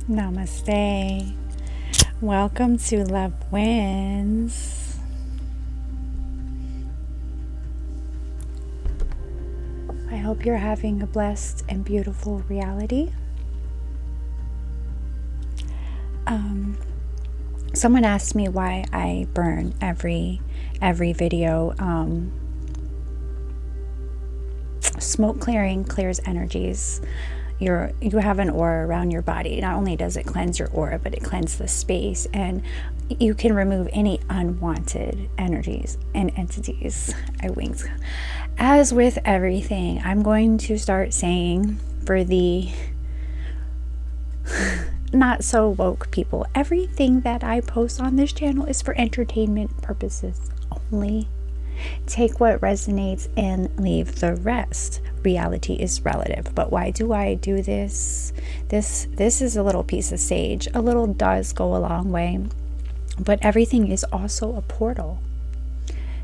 Namaste. Welcome to Love Wins. I hope you're having a blessed and beautiful reality. Someone asked me why I burn every video. Smoke clearing clears energies. You have an aura around your body. Not only does it cleanse your aura, but it cleanses the space, and you can remove any unwanted energies and entities. I winked. As with everything, I'm going to start saying for the not so woke people, everything that I post on this channel is for entertainment purposes only. Take what resonates and leave the rest. Reality is relative. But why do I do this? This is a little piece of sage. A little does go a long way. But everything is also a portal.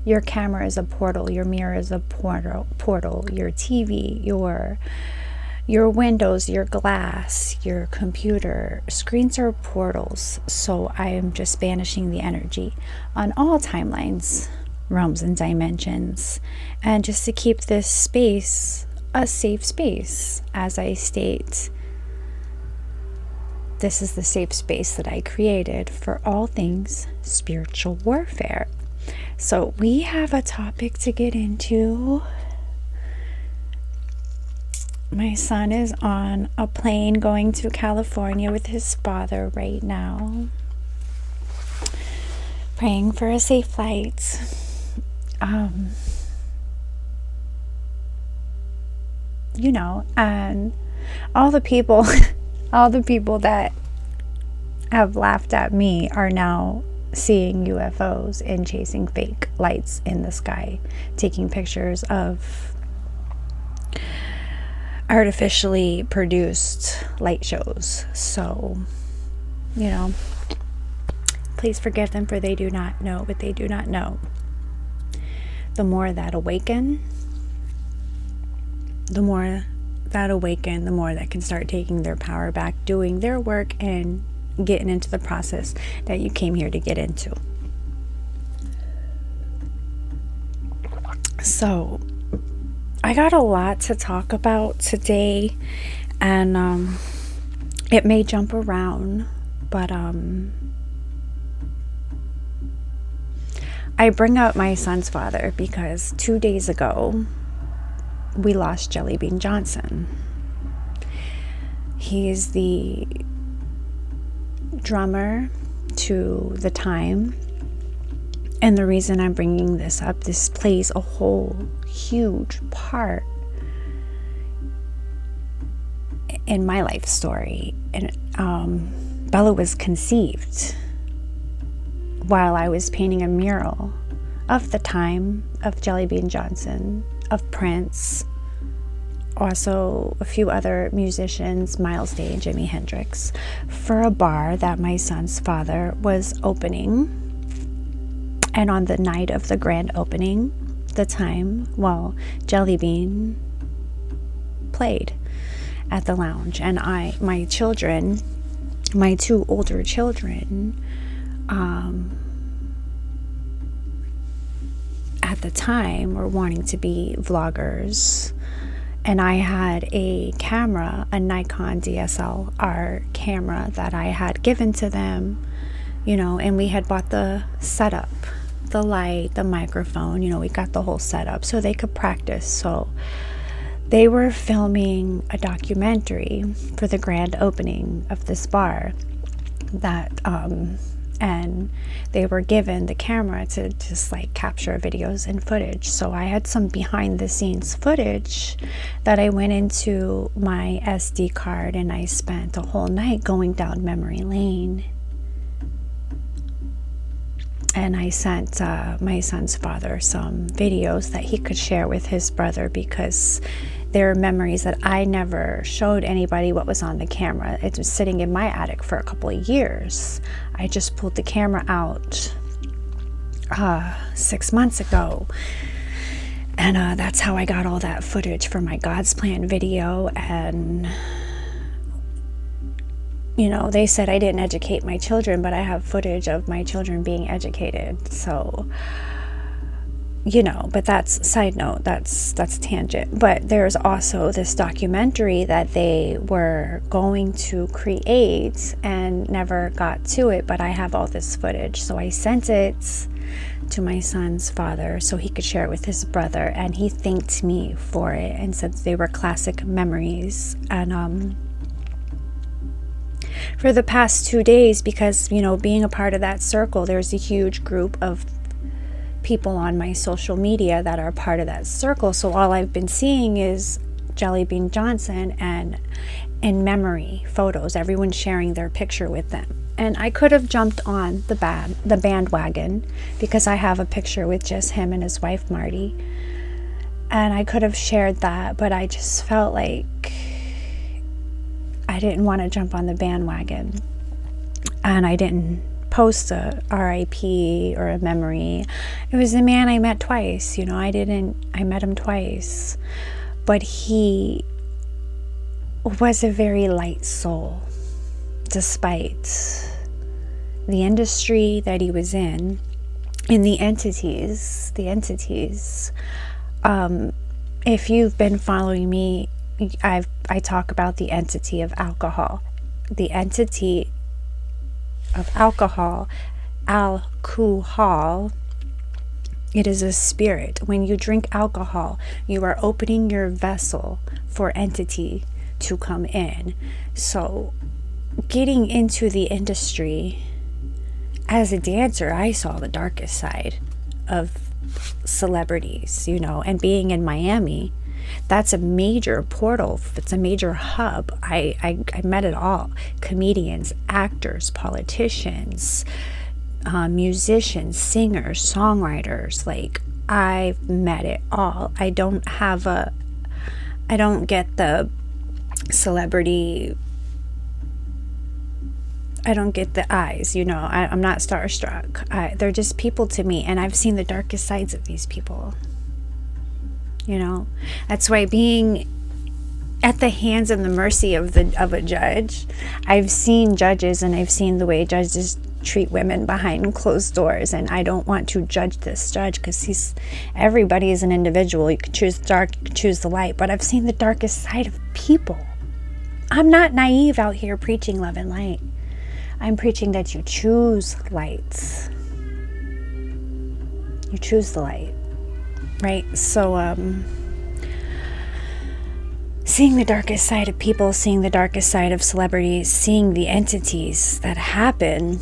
Your camera is a portal. Your mirror is a portal. Your TV, your windows, your glass, your computer, screens are portals. So I am just banishing the energy on all timelines, realms, and dimensions, and just to keep this space a safe space. As I state, this is the safe space that I created for all things spiritual warfare. So we have a topic to get into. My son is on a plane going to California with his father right now, praying for a safe flight. And all the people that have laughed at me are now seeing UFOs and chasing fake lights in the sky, taking pictures of artificially produced light shows. So, please forgive them, for they do not know what they do not know. The more that awaken, the more that can start taking their power back, doing their work, and getting into the process that you came here to get into. So I got a lot to talk about today, and it may jump around, but I bring up my son's father because 2 days ago we lost Jellybean Johnson. He's the drummer to The Time. And the reason I'm bringing this up, this plays a whole huge part in my life story. And Bella was conceived while I was painting a mural of The Time, of Jellybean Johnson, of Prince, also a few other musicians, Miles Day and Jimi Hendrix, for a bar that my son's father was opening. And on the night of the grand opening, The Time, Jellybean played at the lounge. And my children, my two older children, at the time were wanting to be vloggers. And I had a camera, a Nikon DSLR camera that I had given to them, and we had bought the setup, the light, the microphone, we got the whole setup so they could practice. So they were filming a documentary for the grand opening of this bar and they were given the camera to just capture videos and footage. So I had some behind the scenes footage that I went into my SD card, and I spent a whole night going down memory lane. And I sent my son's father some videos that he could share with his brother, because there are memories that I never showed anybody what was on the camera. It was sitting in my attic for a couple of years. I just pulled the camera out 6 months ago. And that's how I got all that footage for my God's Plan video. And they said I didn't educate my children, but I have footage of my children being educated. So, but that's side note, that's tangent. But there's also this documentary that they were going to create and never got to it, but I have all this footage. So I sent it to my son's father so he could share it with his brother, and he thanked me for it and said they were classic memories. And for the past 2 days, because being a part of that circle, there's a huge group of people on my social media that are part of that circle. So all I've been seeing is Jellybean Johnson and in memory photos, everyone sharing their picture with them. And I could have jumped on the bandwagon, because I have a picture with just him and his wife Marty, and I could have shared that, but I just felt like I didn't want to jump on the bandwagon, and I didn't post a RIP or a memory. It was a man I met twice. I met him twice, but he was a very light soul, despite the industry that he was in the entities. If you've been following me, I talk about the entity of alcohol. The entity of alcohol, it is a spirit. When you drink alcohol, you are opening your vessel for entity to come in. So getting into the industry as a dancer, I saw the darkest side of celebrities, and being in Miami, that's a major portal. It's a major hub. I met it all. Comedians, actors, politicians, musicians, singers, songwriters. Like, I've met it all. I don't get the celebrity, I don't get the eyes, I'm not starstruck. They're just people to me, and I've seen the darkest sides of these people. That's why being at the hands and the mercy of a judge, I've seen judges, and I've seen the way judges treat women behind closed doors, and I don't want to judge this judge, because everybody is an individual. You can choose the dark, you can choose the light, but I've seen the darkest side of people. I'm not naive out here preaching love and light. I'm preaching that you choose light. You choose the light, right? So, seeing the darkest side of people, seeing the darkest side of celebrities, seeing the entities that happen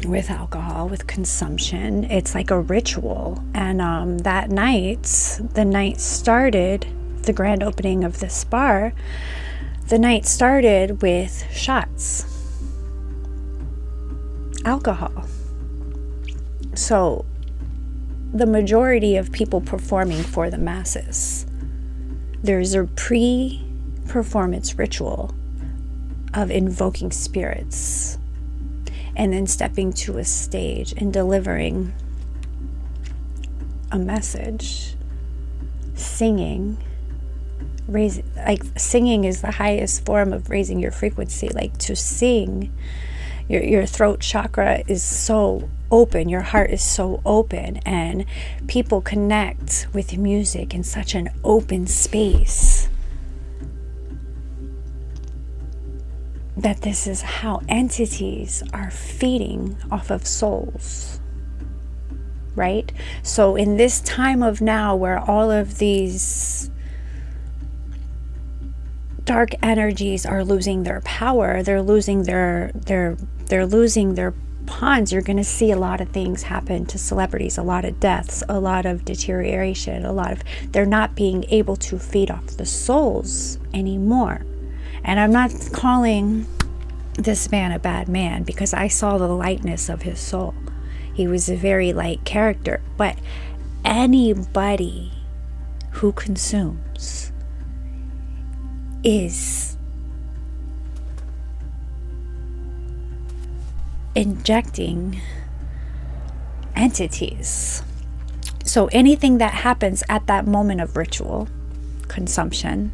with alcohol, with consumption, it's like a ritual. And that night, the night started, the grand opening of this bar, the night started with shots. Alcohol. So the majority of people performing for the masses, there's a pre-performance ritual of invoking spirits, and then stepping to a stage and delivering a message, singing. Singing is the highest form of raising your frequency. Like, to sing, your throat chakra is so open, your heart is so open, and people connect with music in such an open space that this is how entities are feeding off of souls, right? So in this time of now, where all of these dark energies are losing their power, they're losing their pawns, you're going to see a lot of things happen to celebrities, a lot of deaths, a lot of deterioration, they're not being able to feed off the souls anymore. And I'm not calling this man a bad man, because I saw the lightness of his soul. He was a very light character. But anybody who consumes is injecting entities. So anything that happens at that moment of ritual consumption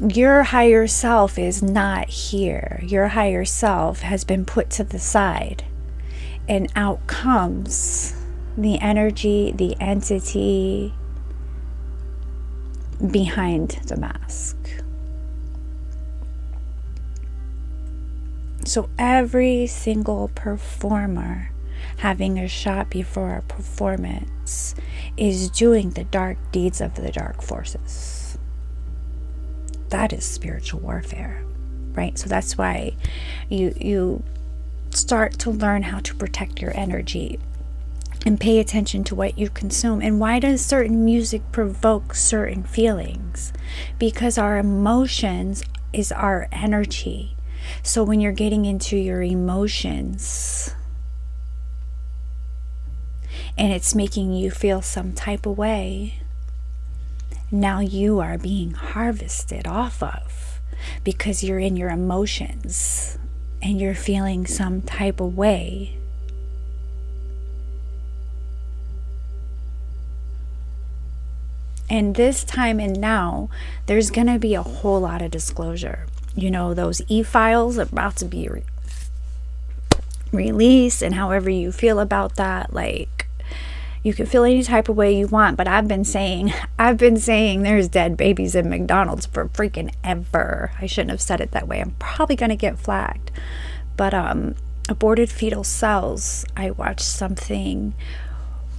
Your higher self is not here. Your higher self has been put to the side, and out comes the energy, the entity behind the mask. So every single performer having a shot before a performance is doing the dark deeds of the dark forces. That is spiritual warfare, right? So that's why you start to learn how to protect your energy and pay attention to what you consume. And why does certain music provoke certain feelings? Because our emotions is our energy. So when you're getting into your emotions and it's making you feel some type of way, now you are being harvested off of, because you're in your emotions and you're feeling some type of way. And this time and now, there's going to be a whole lot of disclosure. You know, those e-files are about to be released, and however you feel about that, like, you can feel any type of way you want, but I've been saying there's dead babies in McDonald's for freaking ever. I shouldn't have said it that way. I'm probably going to get flagged. But aborted fetal cells, I watched something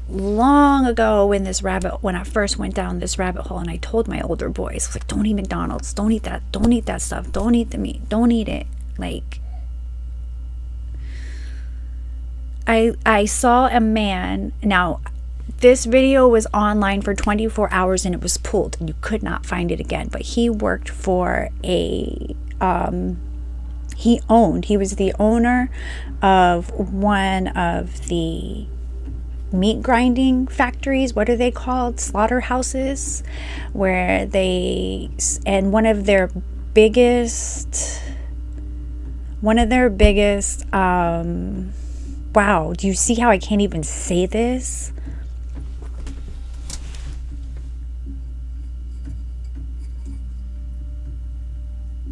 long ago when I first went down this rabbit hole, and I told my older boys, I was like, don't eat McDonald's, don't eat that stuff, don't eat the meat, don't eat it. Like, I saw a man. Now this video was online for 24 hours and it was pulled and you could not find it again, but he worked for he was the owner of one of the meat grinding factories. What are they called? Slaughterhouses, where one of their biggest wow, do you see how I can't even say this?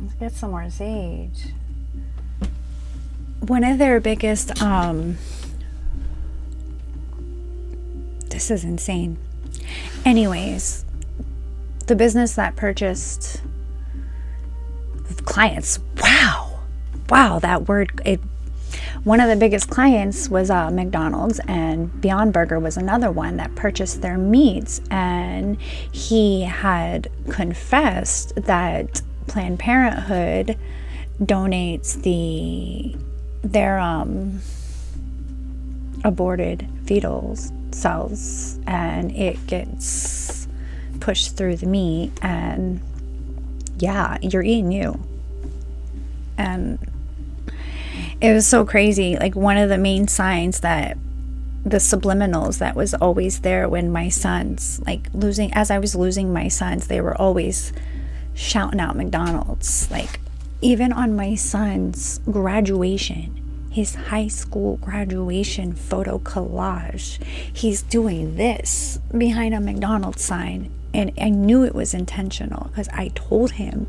Let's get some more sage. One of their biggest this is insane. Anyways, the business that purchased clients. Wow, that word. One of the biggest clients was McDonald's, and Beyond Burger was another one that purchased their meats. And he had confessed that Planned Parenthood donates their aborted fetal cells, and it gets pushed through the meat, and yeah, you're eating you. And it was so crazy. Like, one of the main signs, that the subliminals that was always there when my sons, as I was losing my sons, they were always shouting out McDonald's. Like, even on my son's graduation, his high school graduation photo collage, he's doing this behind a McDonald's sign. And I knew it was intentional, because I told him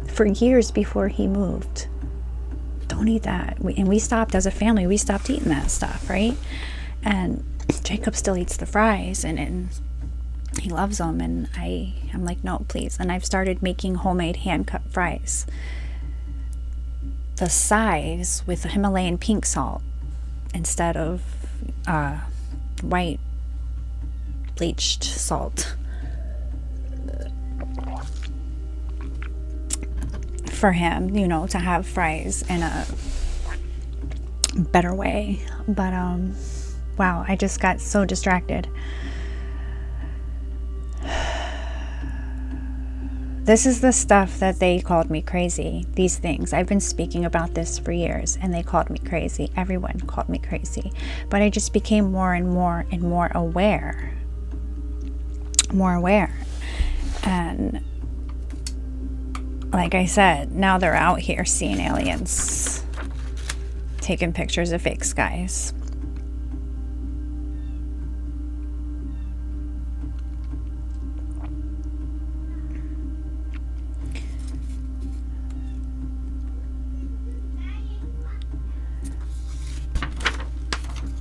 for years before he moved, don't eat that. And we stopped, as a family, we stopped eating that stuff, right? And Jacob still eats the fries, and he loves them. And I'm like, no, please. And I've started making homemade hand-cut fries, the size, with Himalayan pink salt instead of white bleached salt, for him, to have fries in a better way. But wow, I just got so distracted. This is the stuff that they called me crazy. These things, I've been speaking about this for years, and they called me crazy. Everyone called me crazy, but I just became more and more and more aware. And like I said, now they're out here seeing aliens, taking pictures of fake skies.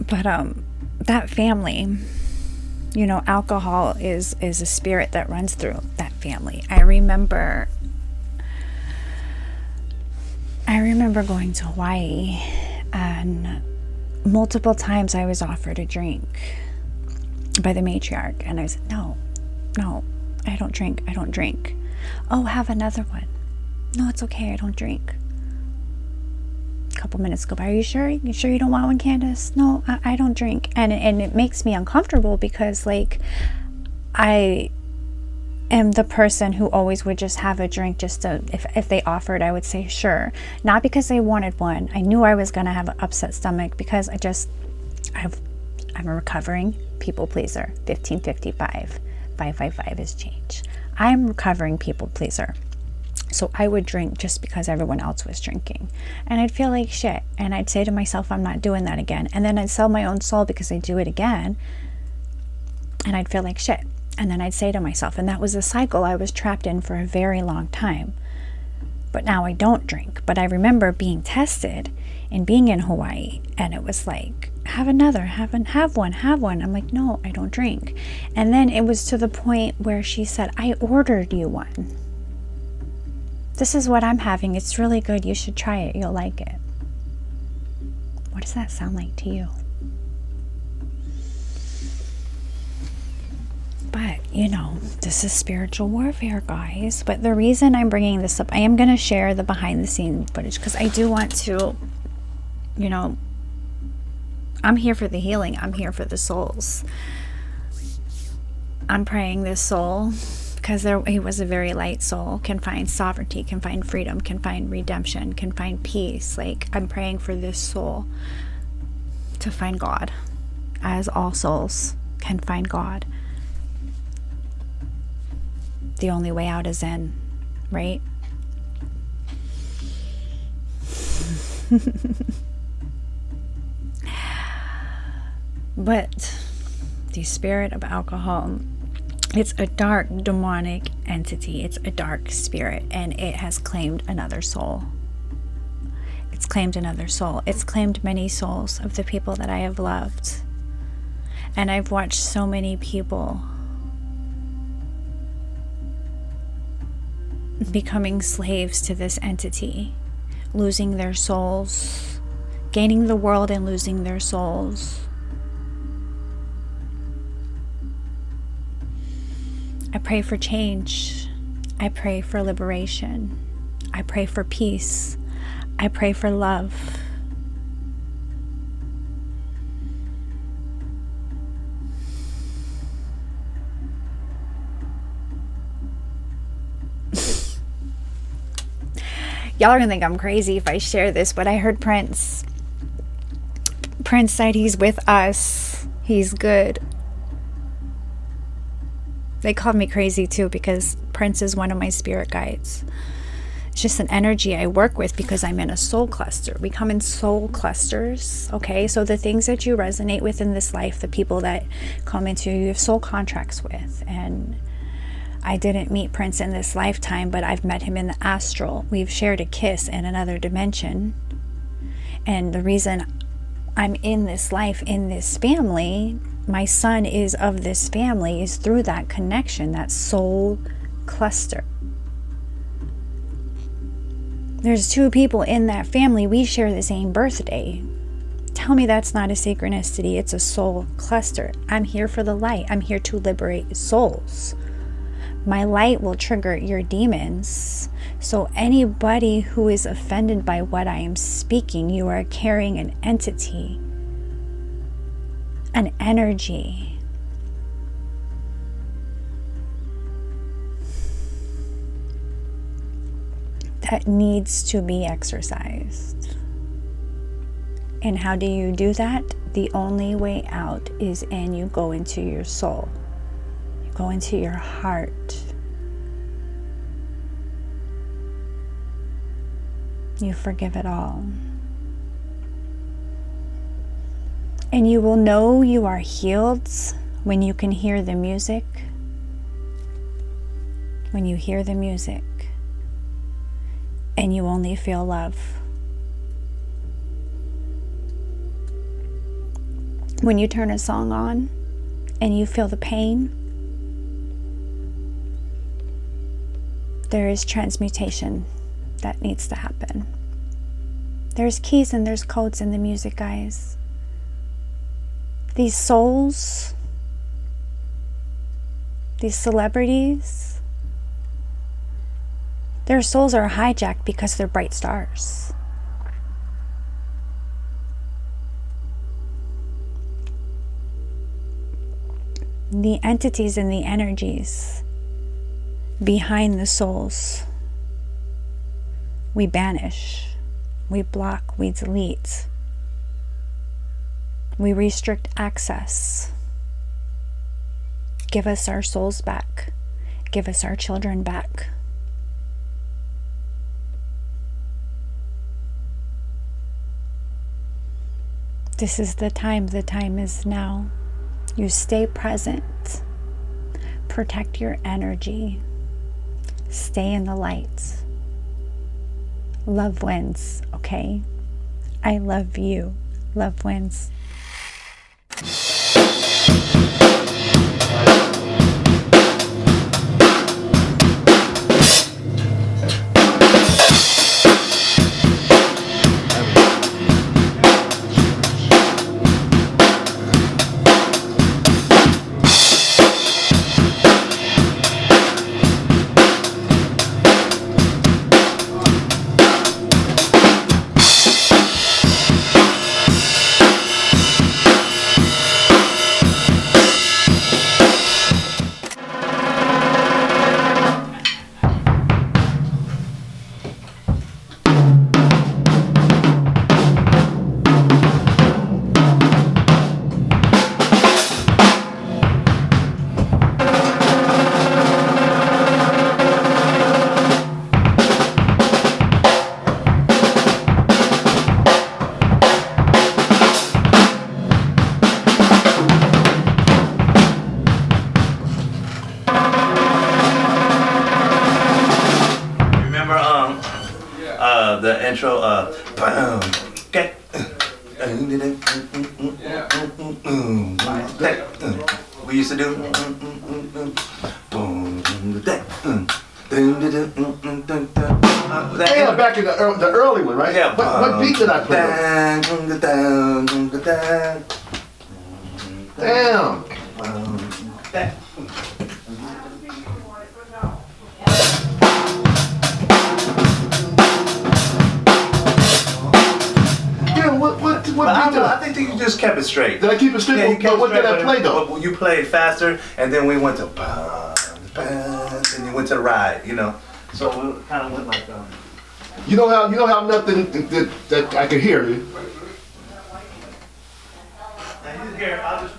But that family, you know, alcohol is a spirit that runs through that family. I remember going to Hawaii, and multiple times I was offered a drink by the matriarch, and I said, no, I don't drink. Oh, have another one. No, it's okay, I don't drink. A couple minutes go by. Are you sure? You sure you don't want one, Candace? No, I don't drink. And it makes me uncomfortable because, like, I am the person who always would just have a drink just to, if they offered, I would say sure. Not because I wanted one. I knew I was going to have an upset stomach because I'm a recovering people pleaser. 1555. 555 is change. I'm recovering people pleaser. So I would drink just because everyone else was drinking. And I'd feel like shit. And I'd say to myself, I'm not doing that again. And then I'd sell my own soul because I'd do it again. And I'd feel like shit. And then I'd say to myself, and that was a cycle I was trapped in for a very long time. But now I don't drink. But I remember being tested and being in Hawaii. And it was like, have another, have one. I'm like, no, I don't drink. And then it was to the point where she said, I ordered you one. This is what I'm having. It's really good. You should try it. You'll like it. What does that sound like to you? But, you know, this is spiritual warfare, guys. But the reason I'm bringing this up, I am going to share the behind the scenes footage because I do want to, you know, I'm here for the healing. I'm here for the souls. I'm praying this soul, because he was a very light soul, can find sovereignty, can find freedom, can find redemption, can find peace. Like, I'm praying for this soul to find God, as all souls can find God. The only way out is in, right? But the spirit of alcohol, it's a dark demonic entity. It's a dark spirit, and it has claimed another soul. It's claimed another soul. It's claimed many souls of the people that I have loved. And I've watched so many people becoming slaves to this entity, losing their souls, gaining the world and losing their souls. I pray for change. I pray for liberation. I pray for peace. I pray for love. Y'all are gonna think I'm crazy if I share this, but I heard Prince said he's with us. He's good. They called me crazy too because Prince is one of my spirit guides. It's just an energy I work with because I'm in a soul cluster. We come in soul clusters, okay? So the things that you resonate with in this life, the people that come into you have soul contracts with. And I didn't meet Prince in this lifetime, but I've met him in the astral. We've shared a kiss in another dimension. And the reason I'm in this life, in this family, my son is of this family, is through that connection, that soul cluster. There's two people in that family. We share the same birthday. Tell me that's not a synchronicity. It's a soul cluster. I'm here for the light. I'm here to liberate souls. My light will trigger your demons. So anybody who is offended by what I am speaking, you are carrying an entity, an energy. That needs to be exorcised. And how do you do that? The only way out is you go into your soul. You go into your heart. You forgive it all. And you will know you are healed when you can hear the music. When you hear the music and you only feel love. When you turn a song on and you feel the pain, there is transmutation that needs to happen. There's keys and there's codes in the music, guys. These souls, these celebrities, their souls are hijacked because they're bright stars. The entities and the energies behind the souls, we banish, we block, we delete, we restrict access. Give us our souls back. Give us our children back. This is the time. The time is now. You stay present. Protect your energy. Stay in the light. Love wins, okay? I love you. Love wins. The intro, okay. We used to do. Yeah, back in the early one, right? Yeah. What beat did I play? Damn. I think you just kept it straight. Did I keep it straight? Yeah, But what did I play though? You played faster, and then we went to and you went to the ride, you know. So we kind of went like that. You know how nothing that I could hear. Now you hear, I'll just.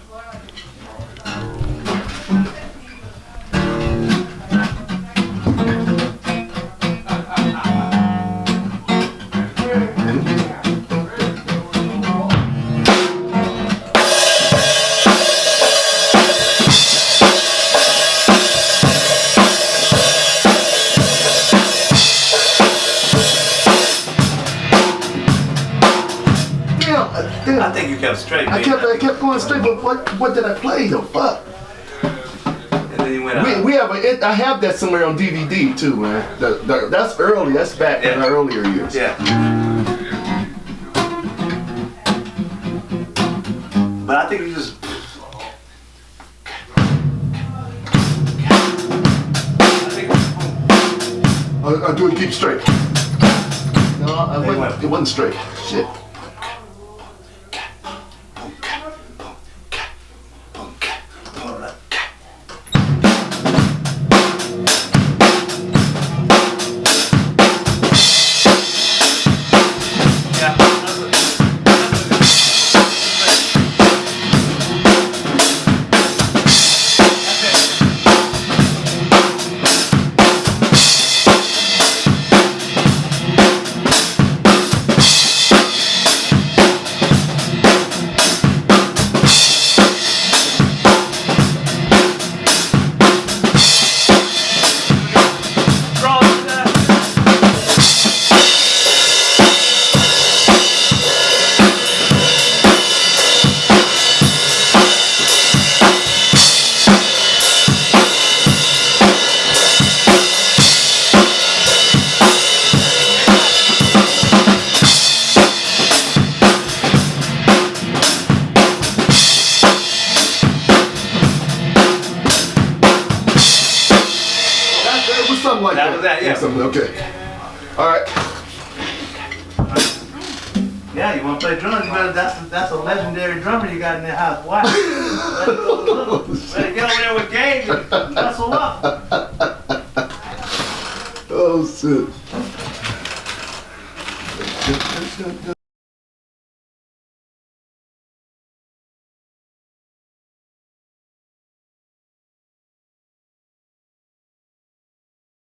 I think you kept straight. I kept going straight, but what did I play though? Fuck. And then you went out. I have that somewhere on DVD too, man. That's early. That's back in the earlier years. Yeah. But I think you just. I'll do it. Keep straight. No, it wasn't straight. Shit. something like that. That was that, yeah. Something, okay. All right. Yeah, you want to play drums? You better. That's a legendary drummer you got in the house. Watch. Better get over there with Gabe and muscle up. Oh shit.